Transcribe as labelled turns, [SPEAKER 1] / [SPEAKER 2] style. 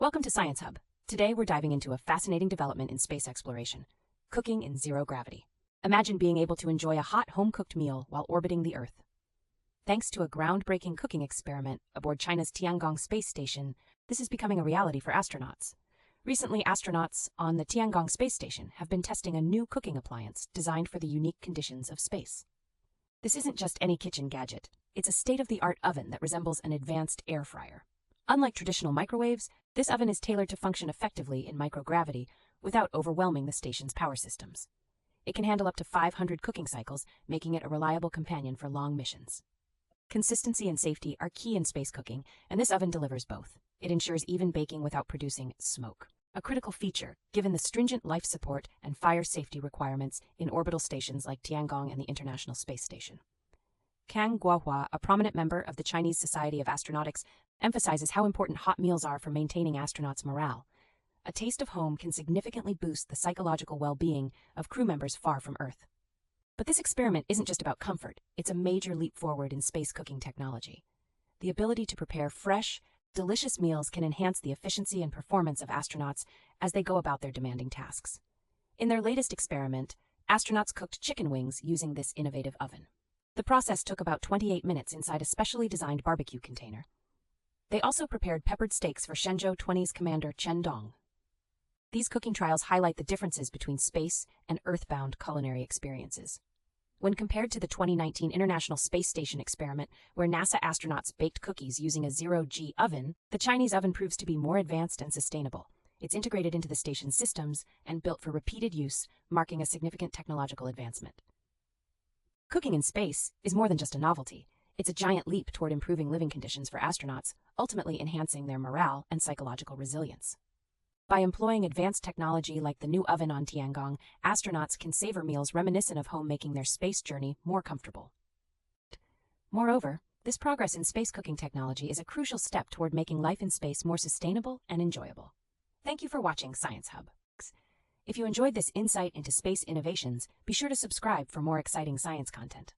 [SPEAKER 1] Welcome to Science Hub. Today we're diving into a fascinating development in space exploration, cooking in zero gravity. Imagine being able to enjoy a hot home-cooked meal while orbiting the Earth. Thanks to a groundbreaking cooking experiment aboard China's Tiangong Space Station, this is becoming a reality for astronauts. Recently, astronauts on the Tiangong Space Station have been testing a new cooking appliance designed for the unique conditions of space. This isn't just any kitchen gadget. It's a state-of-the-art oven that resembles an advanced air fryer. Unlike traditional microwaves, this oven is tailored to function effectively in microgravity without overwhelming the station's power systems. It can handle up to 500 cooking cycles, making it a reliable companion for long missions. Consistency and safety are key in space cooking, and this oven delivers both. It ensures even baking without producing smoke, a critical feature given the stringent life support and fire safety requirements in orbital stations like Tiangong and the International Space Station. Kang Guohua, a prominent member of the Chinese Society of Astronautics, emphasizes how important hot meals are for maintaining astronauts' morale. A taste of home can significantly boost the psychological well-being of crew members far from Earth. But this experiment isn't just about comfort, it's a major leap forward in space cooking technology. The ability to prepare fresh, delicious meals can enhance the efficiency and performance of astronauts as they go about their demanding tasks. In their latest experiment, astronauts cooked chicken wings using this innovative oven. The process took about 28 minutes inside a specially designed barbecue container. They also prepared peppered steaks for Shenzhou 20's commander Chen Dong. These cooking trials highlight the differences between space and Earth-bound culinary experiences. When compared to the 2019 International Space Station experiment, where NASA astronauts baked cookies using a zero-G oven, the Chinese oven proves to be more advanced and sustainable. It's integrated into the station's systems and built for repeated use, marking a significant technological advancement. Cooking in space is more than just a novelty. It's a giant leap toward improving living conditions for astronauts, ultimately enhancing their morale and psychological resilience. By employing advanced technology like the new oven on Tiangong, astronauts can savor meals reminiscent of home, making their space journey more comfortable. Moreover, this progress in space cooking technology is a crucial step toward making life in space more sustainable and enjoyable. Thank you for watching Science Hub. If you enjoyed this insight into space innovations, be sure to subscribe for more exciting science content.